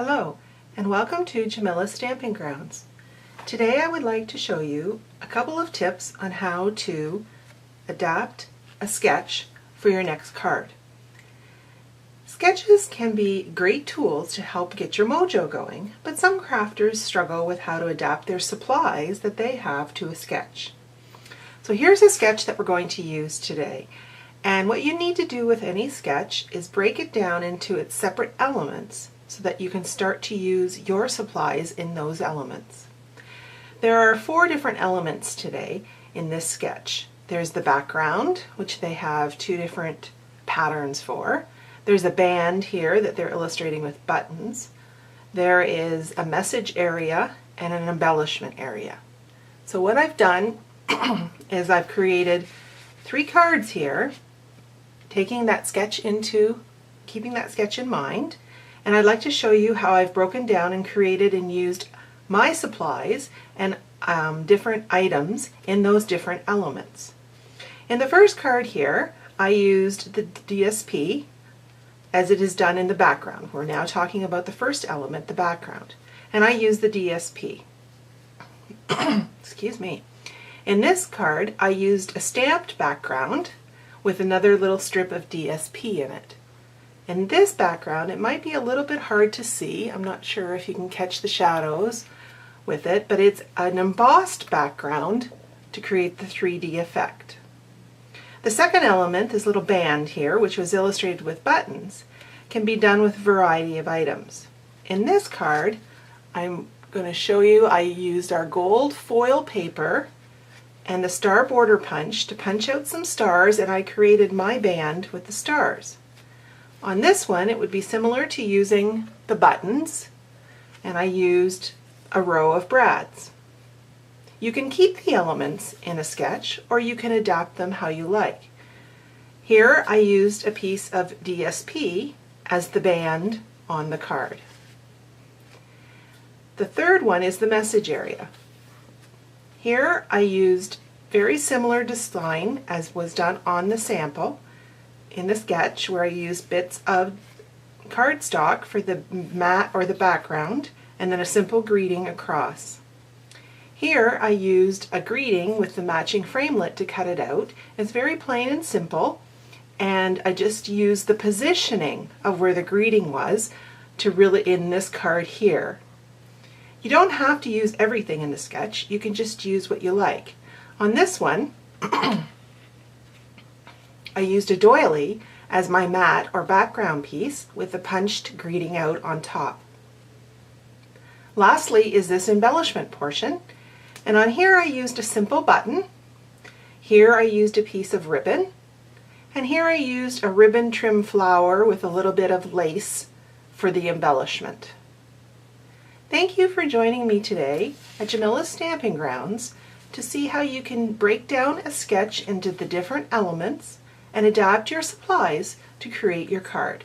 Hello, and welcome to Jamila's Stamping Grounds. Today I would like to show you a couple of tips on how to adapt a sketch for your next card. Sketches can be great tools to help get your mojo going, but some crafters struggle with how to adapt their supplies that they have to a sketch. So here's a sketch that we're going to use today. And what you need to do with any sketch is break it down into its separate elements so that you can start to use your supplies in those elements. There are 4 different elements today in this sketch. There's the background, which they have 2 different patterns for. There's a band here that they're illustrating with buttons. There is a message area and an embellishment area. So what I've done is I've created 3 cards here, keeping that sketch in mind, and I'd like to show you how I've broken down and created and used my supplies and different items in those different elements. In the first card here, I used the DSP as it is done in the background. We're now talking about the first element, the background, and I used the DSP. Excuse me. In this card, I used a stamped background with another little strip of DSP in it. In this background, it might be a little bit hard to see. I'm not sure if you can catch the shadows with it, but it's an embossed background to create the 3D effect. The second element, this little band here, which was illustrated with buttons, can be done with a variety of items. In this card, I'm going to show you I used our gold foil paper and the star border punch to punch out some stars, and I created my band with the stars. On this one, it would be similar to using the buttons, and I used a row of brads. You can keep the elements in a sketch, or you can adapt them how you like. Here I used a piece of DSP as the band on the card. The third one is the message area. Here I used very similar design as was done on the sample in the sketch, where I used bits of cardstock for the mat or the background and then a simple greeting across. Here I used a greeting with the matching framelit to cut it out. It's very plain and simple, and I just used the positioning of where the greeting was to really in this card here. You don't have to use everything in the sketch, you can just use what you like. On this one, I used a doily as my mat or background piece with the punched greeting out on top. Lastly is this embellishment portion, and on here I used a simple button, here I used a piece of ribbon, and here I used a ribbon trim flower with a little bit of lace for the embellishment. Thank you for joining me today at Jamila's Stamping Grounds to see how you can break down a sketch into the different elements and adapt your supplies to create your card.